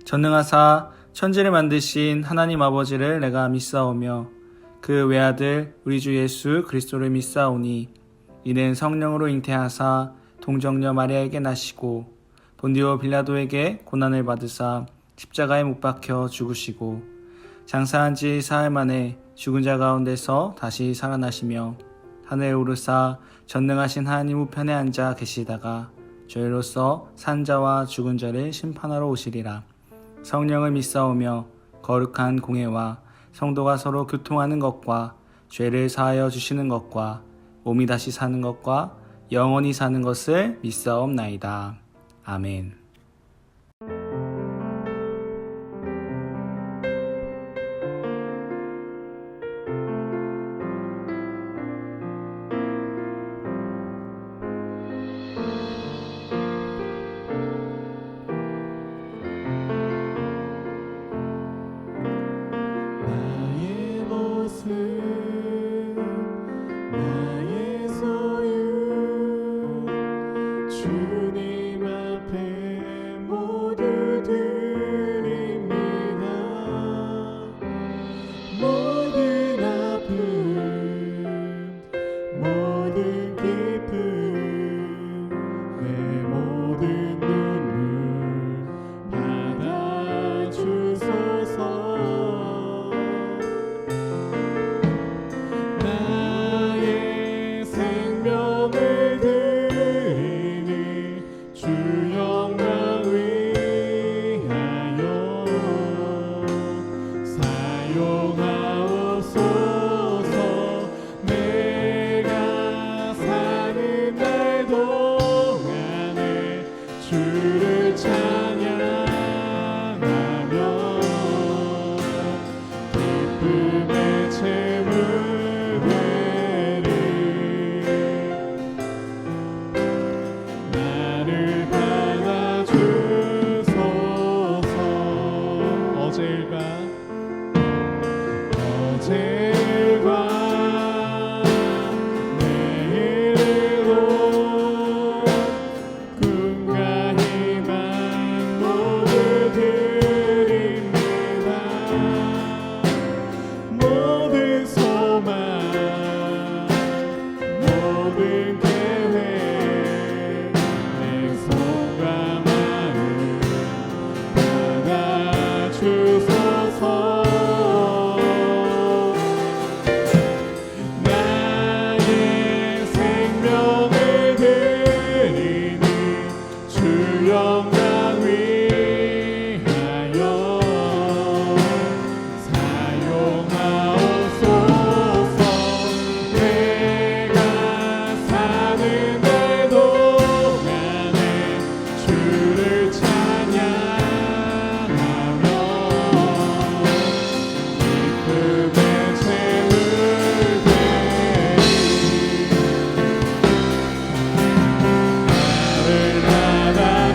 전능하사 천지를 만드신 하나님 아버지를 내가 믿사오며 그 외아들 우리 주 예수 그리스도를 믿사오니 이는 성령으로 잉태하사 동정녀 마리아에게 나시고 본디오 빌라도에게 고난을 받으사 십자가에 못 박혀 죽으시고 장사한 지 사흘 만에 죽은 자 가운데서 다시 살아나시며 하늘에 오르사 전능하신 하나님 우편에 앉아 계시다가 저희로서 산 자와 죽은 자를 심판하러 오시리라. 성령을 믿사오며 거룩한 공회와 성도가 서로 교통하는 것과 죄를 사하여 주시는 것과 몸이 다시 사는 것과 영원히 사는 것을 믿사옵나이다. 아멘. 나의 소유 주님 앞에 모두 드립니다. 모든 아픔 모든 기쁨 내 모든 눈물 받아주소서. 주를 찬양하며 기쁨의 채물 되리. 나를 받아주소서. 어제일과 내일도 꿈과 희망 모두 드립니다. 모든 소망 모든 계획 내 손과 마음 받아주소서. 나의 생명을 드리니 주 영광 위하여 사용하옵소서. 내가 사는 날 동안에 주를 찬양하며 기쁨의 채물 되리. 나를 받아주소서.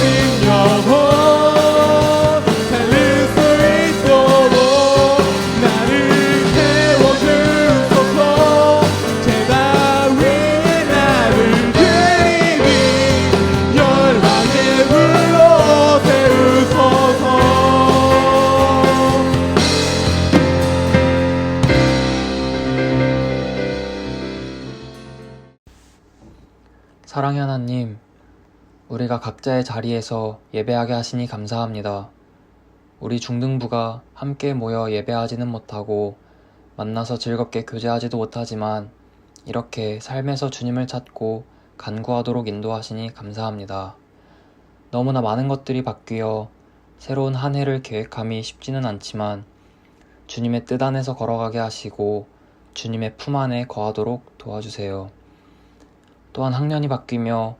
오직 영혼 살릴 수 있도록 나를 태워주소서. 제다 위에 나를 드리니 열방의 불로 세우소서. 사랑의 하나님, 우리가 각자의 자리에서 예배하게 하시니 감사합니다. 우리 중등부가 함께 모여 예배하지는 못하고 만나서 즐겁게 교제하지도 못하지만 이렇게 삶에서 주님을 찾고 간구하도록 인도하시니 감사합니다. 너무나 많은 것들이 바뀌어 새로운 한 해를 계획함이 쉽지는 않지만 주님의 뜻 안에서 걸어가게 하시고 주님의 품 안에 거하도록 도와주세요. 또한 학년이 바뀌며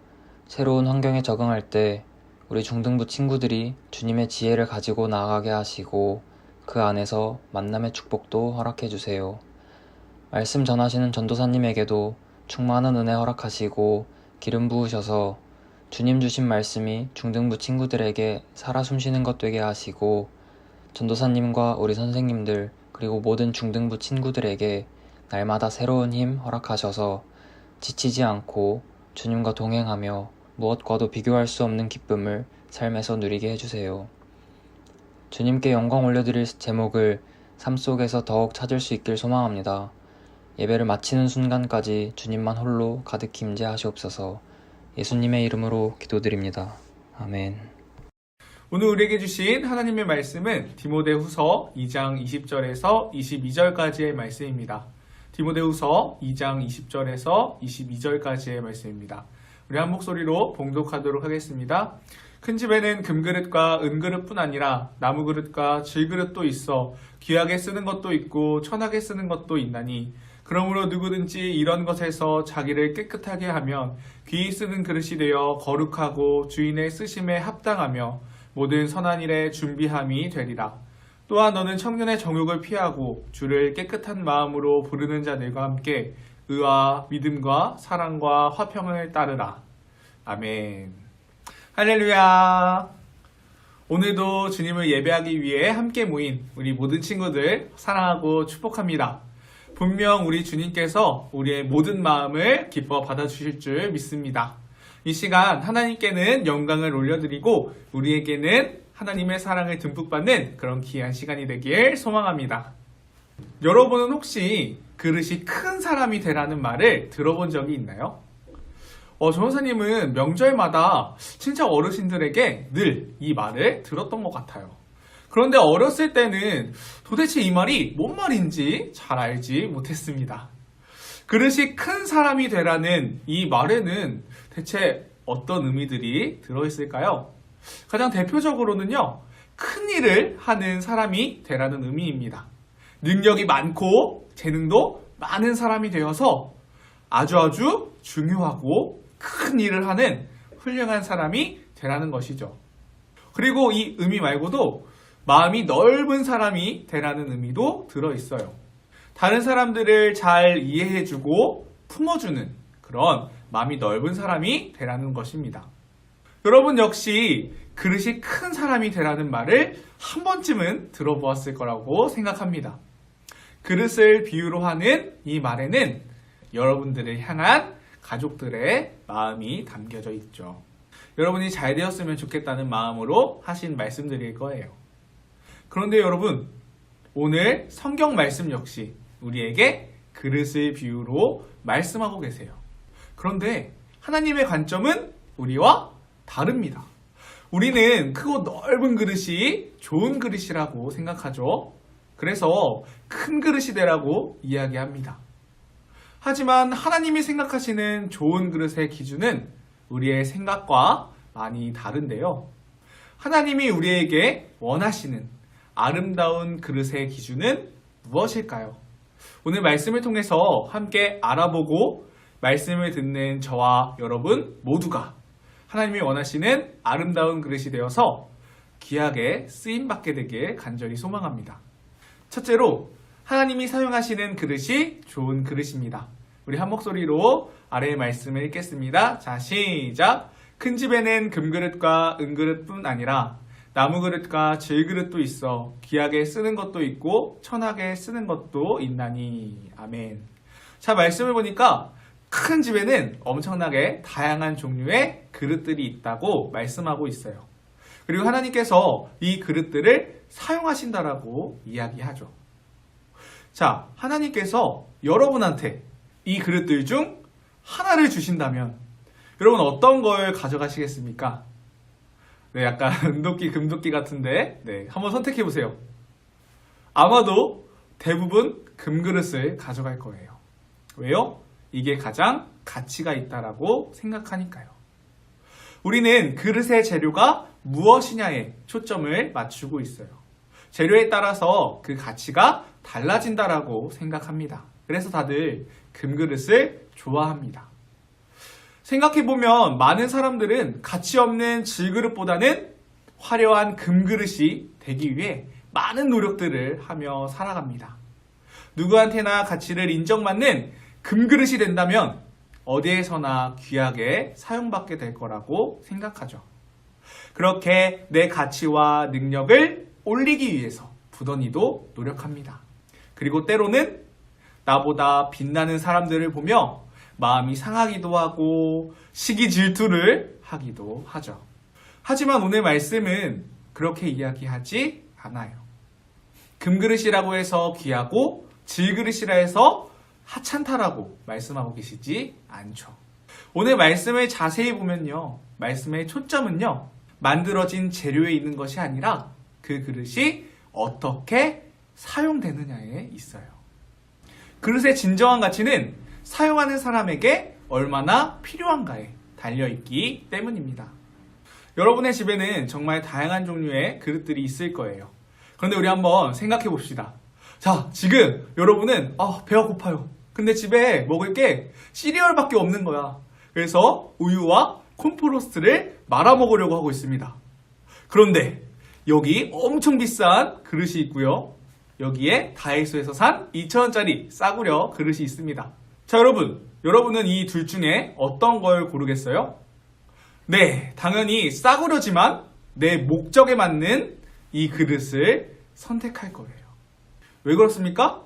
새로운 환경에 적응할 때 우리 중등부 친구들이 주님의 지혜를 가지고 나아가게 하시고 그 안에서 만남의 축복도 허락해 주세요. 말씀 전하시는 전도사님에게도 충만한 은혜 허락하시고 기름 부으셔서 주님 주신 말씀이 중등부 친구들에게 살아 숨쉬는 것 되게 하시고 전도사님과 우리 선생님들 그리고 모든 중등부 친구들에게 날마다 새로운 힘 허락하셔서 지치지 않고 주님과 동행하며 무엇과도 비교할 수 없는 기쁨을 삶에서 누리게 해주세요. 주님께 영광 올려드릴 제목을 삶 속에서 더욱 찾을 수 있길 소망합니다. 예배를 마치는 순간까지 주님만 홀로 가득히 임재하시옵소서. 예수님의 이름으로 기도드립니다. 아멘. 오늘 우리에게 주신 하나님의 말씀은 디모데후서 2장 20절에서 22절까지의 말씀입니다. 디모데후서 2장 20절에서 22절까지의 말씀입니다. 우리 한 목소리로 봉독하도록 하겠습니다. 큰 집에는 금그릇과 은그릇뿐 아니라 나무그릇과 질그릇도 있어 귀하게 쓰는 것도 있고 천하게 쓰는 것도 있나니 그러므로 누구든지 이런 것에서 자기를 깨끗하게 하면 귀히 쓰는 그릇이 되어 거룩하고 주인의 쓰심에 합당하며 모든 선한 일에 준비함이 되리라. 또한 너는 청년의 정욕을 피하고 주를 깨끗한 마음으로 부르는 자들과 함께 의와 믿음과 사랑과 화평을 따르라. 아멘. 할렐루야. 오늘도 주님을 예배하기 위해 함께 모인 우리 모든 친구들 사랑하고 축복합니다. 분명 우리 주님께서 우리의 모든 마음을 기뻐 받아주실 줄 믿습니다. 이 시간 하나님께는 영광을 올려드리고 우리에게는 하나님의 사랑을 듬뿍 받는 그런 귀한 시간이 되길 소망합니다. 여러분은 혹시 그릇이 큰 사람이 되라는 말을 들어본 적이 있나요? 전도사님은 명절마다 친척 어르신들에게 늘 이 말을 들었던 것 같아요. 그런데 어렸을 때는 도대체 이 말이 뭔 말인지 잘 알지 못했습니다. 그릇이 큰 사람이 되라는 이 말에는 대체 어떤 의미들이 들어있을까요? 가장 대표적으로는요, 큰 일을 하는 사람이 되라는 의미입니다. 능력이 많고 재능도 많은 사람이 되어서 아주 중요하고 큰 일을 하는 훌륭한 사람이 되라는 것이죠. 그리고 이 의미 말고도 마음이 넓은 사람이 되라는 의미도 들어있어요. 다른 사람들을 잘 이해해주고 품어주는 그런 마음이 넓은 사람이 되라는 것입니다. 여러분 역시 그릇이 큰 사람이 되라는 말을 한 번쯤은 들어보았을 거라고 생각합니다. 그릇을 비유로 하는 이 말에는 여러분들을 향한 가족들의 마음이 담겨져 있죠. 여러분이 잘 되었으면 좋겠다는 마음으로 하신 말씀들일 거예요. 그런데 여러분, 오늘 성경 말씀 역시 우리에게 그릇을 비유로 말씀하고 계세요. 그런데 하나님의 관점은 우리와 다릅니다. 우리는 크고 넓은 그릇이 좋은 그릇이라고 생각하죠. 그래서 큰 그릇이 되라고 이야기합니다. 하지만 하나님이 생각하시는 좋은 그릇의 기준은 우리의 생각과 많이 다른데요. 하나님이 우리에게 원하시는 아름다운 그릇의 기준은 무엇일까요? 오늘 말씀을 통해서 함께 알아보고 말씀을 듣는 저와 여러분 모두가 하나님이 원하시는 아름다운 그릇이 되어서 귀하게 쓰임받게 되길 간절히 소망합니다. 첫째로 하나님이 사용하시는 그릇이 좋은 그릇입니다. 우리 한 목소리로 아래의 말씀을 읽겠습니다. 자, 시작! 큰 집에는 금그릇과 은그릇뿐 아니라 나무그릇과 질그릇도 있어 귀하게 쓰는 것도 있고 천하게 쓰는 것도 있나니. 아멘. 자, 말씀을 보니까 큰 집에는 엄청나게 다양한 종류의 그릇들이 있다고 말씀하고 있어요. 그리고 하나님께서 이 그릇들을 사용하신다라고 이야기하죠. 자, 하나님께서 여러분한테 이 그릇들 중 하나를 주신다면 여러분 어떤 걸 가져가시겠습니까? 네, 약간 은도끼, 금도끼 같은데, 네, 한번 선택해 보세요. 아마도 대부분 금그릇을 가져갈 거예요. 왜요? 이게 가장 가치가 있다라고 생각하니까요. 우리는 그릇의 재료가 무엇이냐에 초점을 맞추고 있어요. 재료에 따라서 그 가치가 달라진다라고 생각합니다. 그래서 다들 금그릇을 좋아합니다. 생각해보면 많은 사람들은 가치 없는 질그릇보다는 화려한 금그릇이 되기 위해 많은 노력들을 하며 살아갑니다. 누구한테나 가치를 인정받는 금그릇이 된다면 어디에서나 귀하게 사용받게 될 거라고 생각하죠. 그렇게 내 가치와 능력을 올리기 위해서 부더니도 노력합니다. 그리고 때로는 나보다 빛나는 사람들을 보며 마음이 상하기도 하고 시기 질투를 하기도 하죠. 하지만 오늘 말씀은 그렇게 이야기하지 않아요. 금그릇이라고 해서 귀하고 질그릇이라 해서 하찮다라고 말씀하고 계시지 않죠. 오늘 말씀을 자세히 보면요, 말씀의 초점은요, 만들어진 재료에 있는 것이 아니라 그 그릇이 어떻게 사용되느냐에 있어요. 그릇의 진정한 가치는 사용하는 사람에게 얼마나 필요한가에 달려있기 때문입니다. 여러분의 집에는 정말 다양한 종류의 그릇들이 있을 거예요. 그런데 우리 한번 생각해 봅시다. 자, 지금 여러분은 배가 고파요. 근데 집에 먹을 게 시리얼밖에 없는 거야. 그래서 우유와 콘프로스트를 말아 먹으려고 하고 있습니다. 그런데 여기 엄청 비싼 그릇이 있고요. 여기에 다이소에서 산 2,000원짜리 싸구려 그릇이 있습니다. 자, 여러분은 이 둘 중에 어떤 걸 고르겠어요? 네, 당연히 싸구려지만 내 목적에 맞는 이 그릇을 선택할 거예요. 왜 그렇습니까?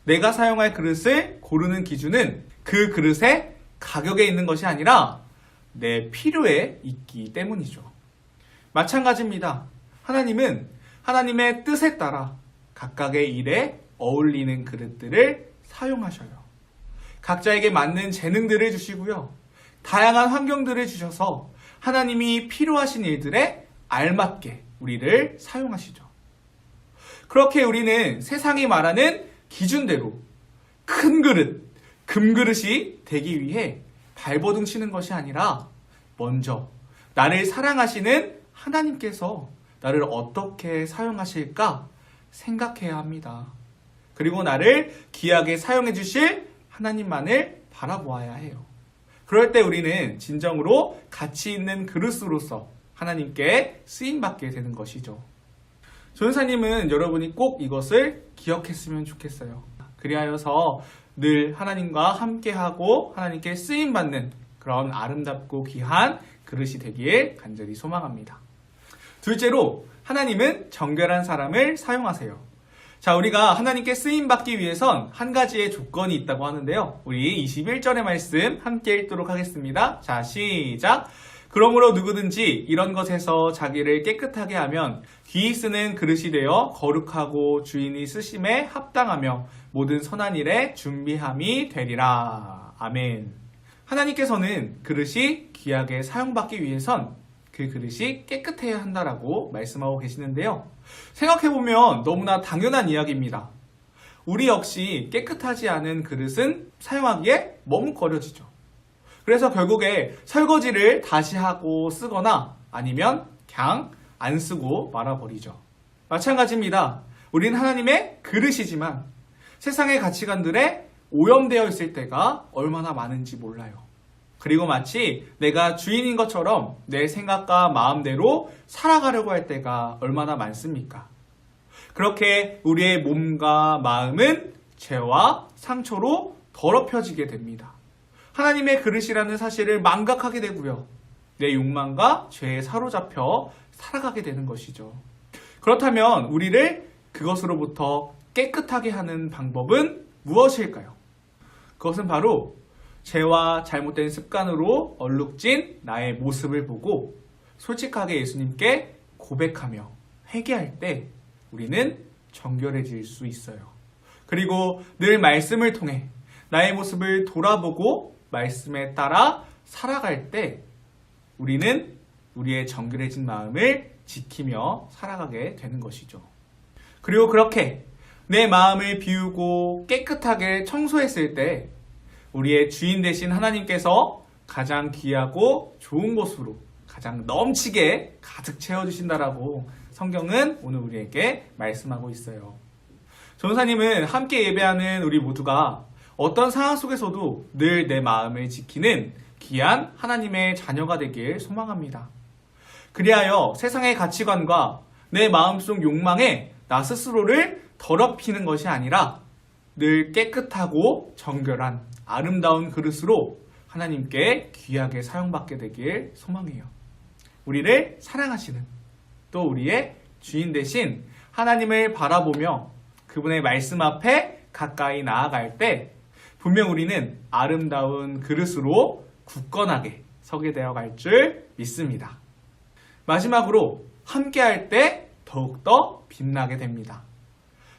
내가 사용할 그릇을 고르는 기준은 그 그릇의 가격에 있는 것이 아니라 내 필요에 있기 때문이죠. 마찬가지입니다. 하나님은 하나님의 뜻에 따라 각각의 일에 어울리는 그릇들을 사용하셔요. 각자에게 맞는 재능들을 주시고요. 다양한 환경들을 주셔서 하나님이 필요하신 일들에 알맞게 우리를 사용하시죠. 그렇게 우리는 세상이 말하는 기준대로 큰 그릇, 금그릇이 되기 위해 발버둥 치는 것이 아니라 먼저 나를 사랑하시는 하나님께서 나를 어떻게 사용하실까 생각해야 합니다. 그리고 나를 귀하게 사용해 주실 하나님만을 바라보아야 해요. 그럴 때 우리는 진정으로 가치 있는 그릇으로서 하나님께 쓰임받게 되는 것이죠. 조연사님은 여러분이 꼭 이것을 기억했으면 좋겠어요. 그리하여서 늘 하나님과 함께하고 하나님께 쓰임받는 그런 아름답고 귀한 그릇이 되길 간절히 소망합니다. 둘째로, 하나님은 정결한 사람을 사용하세요. 자, 우리가 하나님께 쓰임받기 위해선 한 가지의 조건이 있다고 하는데요. 우리 21절의 말씀 함께 읽도록 하겠습니다. 자, 시작! 그러므로 누구든지 이런 것에서 자기를 깨끗하게 하면 귀히 쓰는 그릇이 되어 거룩하고 주인이 쓰심에 합당하며 모든 선한 일에 준비함이 되리라. 아멘. 하나님께서는 그릇이 귀하게 사용받기 위해선 그 그릇이 깨끗해야 한다라고 말씀하고 계시는데요. 생각해보면 너무나 당연한 이야기입니다. 우리 역시 깨끗하지 않은 그릇은 사용하기에 머뭇거려지죠. 그래서 결국에 설거지를 다시 하고 쓰거나 아니면 그냥 안 쓰고 말아버리죠. 마찬가지입니다. 우린 하나님의 그릇이지만 세상의 가치관들에 오염되어 있을 때가 얼마나 많은지 몰라요. 그리고 마치 내가 주인인 것처럼 내 생각과 마음대로 살아가려고 할 때가 얼마나 많습니까? 그렇게 우리의 몸과 마음은 죄와 상처로 더럽혀지게 됩니다. 하나님의 그릇이라는 사실을 망각하게 되고요. 내 욕망과 죄에 사로잡혀 살아가게 되는 것이죠. 그렇다면 우리를 그것으로부터 깨끗하게 하는 방법은 무엇일까요? 그것은 바로 죄와 잘못된 습관으로 얼룩진 나의 모습을 보고 솔직하게 예수님께 고백하며 회개할 때 우리는 정결해질 수 있어요. 그리고 늘 말씀을 통해 나의 모습을 돌아보고 말씀에 따라 살아갈 때 우리는 우리의 정결해진 마음을 지키며 살아가게 되는 것이죠. 그리고 그렇게 내 마음을 비우고 깨끗하게 청소했을 때 우리의 주인 되신 하나님께서 가장 귀하고 좋은 곳으로 가장 넘치게 가득 채워주신다라고 성경은 오늘 우리에게 말씀하고 있어요. 전도사님은 함께 예배하는 우리 모두가 어떤 상황 속에서도 늘 내 마음을 지키는 귀한 하나님의 자녀가 되길 소망합니다. 그리하여 세상의 가치관과 내 마음속 욕망에 나 스스로를 더럽히는 것이 아니라 늘 깨끗하고 정결한 아름다운 그릇으로 하나님께 귀하게 사용받게 되길 소망해요. 우리를 사랑하시는 또 우리의 주인 되신 하나님을 바라보며 그분의 말씀 앞에 가까이 나아갈 때 분명 우리는 아름다운 그릇으로 굳건하게 서게 되어 갈 줄 믿습니다. 마지막으로 함께할 때 더욱더 빛나게 됩니다.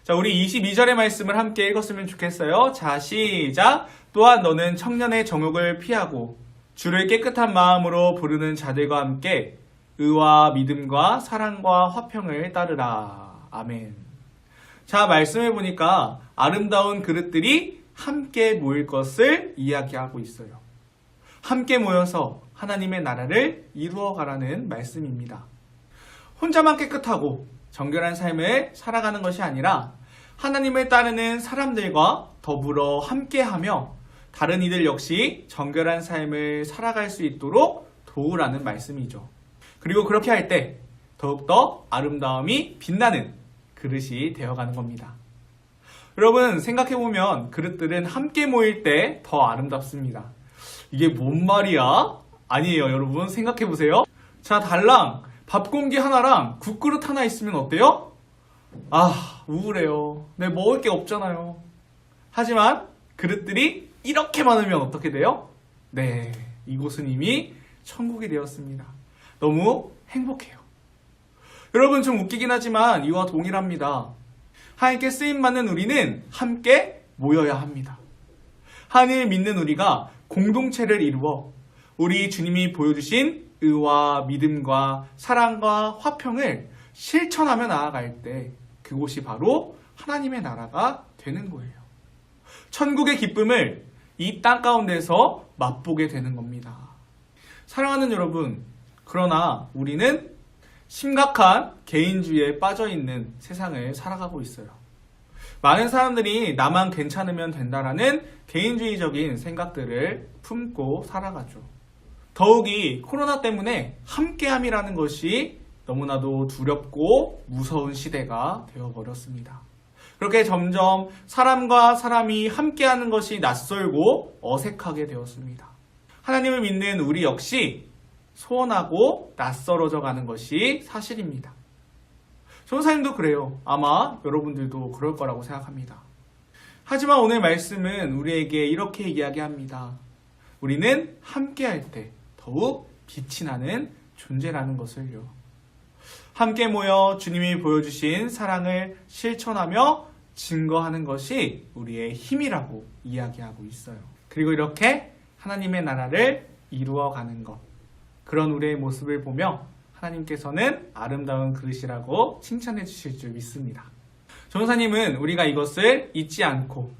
자, 우리 22절의 말씀을 함께 읽었으면 좋겠어요. 자, 시작. 또한 너는 청년의 정욕을 피하고 주를 깨끗한 마음으로 부르는 자들과 함께 의와 믿음과 사랑과 화평을 따르라. 아멘. 자, 말씀해 보니까 아름다운 그릇들이 함께 모일 것을 이야기하고 있어요. 함께 모여서 하나님의 나라를 이루어가라는 말씀입니다. 혼자만 깨끗하고 정결한 삶을 살아가는 것이 아니라 하나님을 따르는 사람들과 더불어 함께하며 다른 이들 역시 정결한 삶을 살아갈 수 있도록 도우라는 말씀이죠. 그리고 그렇게 할 때 더욱더 아름다움이 빛나는 그릇이 되어가는 겁니다. 여러분 생각해보면 그릇들은 함께 모일 때 더 아름답습니다. 이게 뭔 말이야? 아니에요, 여러분. 생각해보세요. 자, 달랑 밥 공기 하나랑 국그릇 하나 있으면 어때요? 아, 우울해요. 네, 먹을 게 없잖아요. 하지만 그릇들이 이렇게 많으면 어떻게 돼요? 네, 이곳은 이미 천국이 되었습니다. 너무 행복해요. 여러분 좀 웃기긴 하지만 이와 동일합니다. 하나님께 쓰임받는 우리는 함께 모여야 합니다. 하나님을 믿는 우리가 공동체를 이루어 우리 주님이 보여주신 의와 믿음과 사랑과 화평을 실천하며 나아갈 때 그곳이 바로 하나님의 나라가 되는 거예요. 천국의 기쁨을 이 땅 가운데서 맛보게 되는 겁니다. 사랑하는 여러분, 그러나 우리는 심각한 개인주의에 빠져있는 세상을 살아가고 있어요. 많은 사람들이 나만 괜찮으면 된다라는 개인주의적인 생각들을 품고 살아가죠. 더욱이 코로나 때문에 함께함이라는 것이 너무나도 두렵고 무서운 시대가 되어버렸습니다. 그렇게 점점 사람과 사람이 함께하는 것이 낯설고 어색하게 되었습니다. 하나님을 믿는 우리 역시 소원하고 낯설어져 가는 것이 사실입니다. 전도사님도 그래요. 아마 여러분들도 그럴 거라고 생각합니다. 하지만 오늘 말씀은 우리에게 이렇게 이야기합니다. 우리는 함께할 때 더욱 빛이 나는 존재라는 것을요. 함께 모여 주님이 보여주신 사랑을 실천하며 증거하는 것이 우리의 힘이라고 이야기하고 있어요. 그리고 이렇게 하나님의 나라를 이루어가는 것, 그런 우리의 모습을 보며 하나님께서는 아름다운 그릇이라고 칭찬해 주실 줄 믿습니다. 전도사님은 우리가 이것을 잊지 않고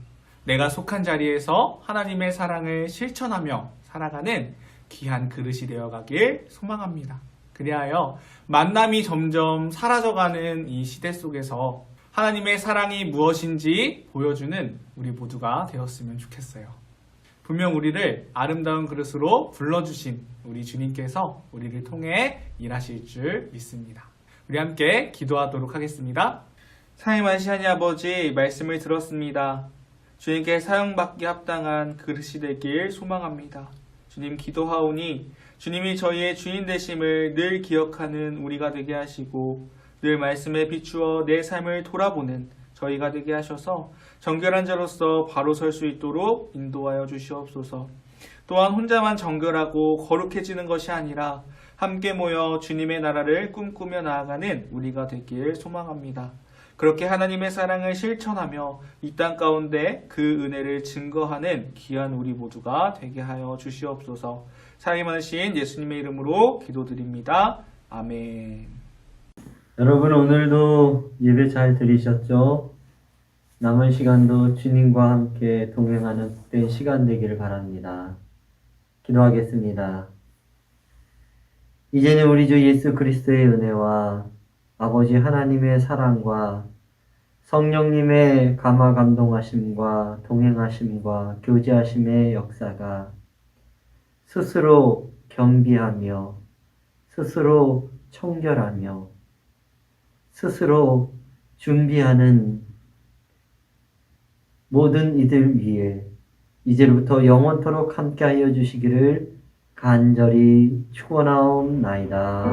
내가 속한 자리에서 하나님의 사랑을 실천하며 살아가는 귀한 그릇이 되어가길 소망합니다. 그리하여 만남이 점점 사라져가는 이 시대 속에서 하나님의 사랑이 무엇인지 보여주는 우리 모두가 되었으면 좋겠어요. 분명 우리를 아름다운 그릇으로 불러주신 우리 주님께서 우리를 통해 일하실 줄 믿습니다. 우리 함께 기도하도록 하겠습니다. 사랑하신 하나님 아버지, 말씀을 들었습니다. 주님께 사용받기 합당한 그릇이 되길 소망합니다. 주님, 기도하오니 주님이 저희의 주인 되심을 늘 기억하는 우리가 되게 하시고 늘 말씀에 비추어 내 삶을 돌아보는 저희가 되게 하셔서 정결한 자로서 바로 설 수 있도록 인도하여 주시옵소서. 또한 혼자만 정결하고 거룩해지는 것이 아니라 함께 모여 주님의 나라를 꿈꾸며 나아가는 우리가 되길 소망합니다. 그렇게 하나님의 사랑을 실천하며 이 땅 가운데 그 은혜를 증거하는 귀한 우리 모두가 되게 하여 주시옵소서. 사랑이 많으신 예수님의 이름으로 기도드립니다. 아멘. 여러분 오늘도 예배 잘 드리셨죠? 남은 시간도 주님과 함께 동행하는 복된 시간 되기를 바랍니다. 기도하겠습니다. 이제는 우리 주 예수 그리스도의 은혜와 아버지 하나님의 사랑과 성령님의 감화 감동하심과 동행하심과 교제하심의 역사가 스스로 겸비하며 스스로 청결하며 스스로 준비하는 모든 이들 위에 이제부터 영원토록 함께하여 주시기를 간절히 축원하옵나이다.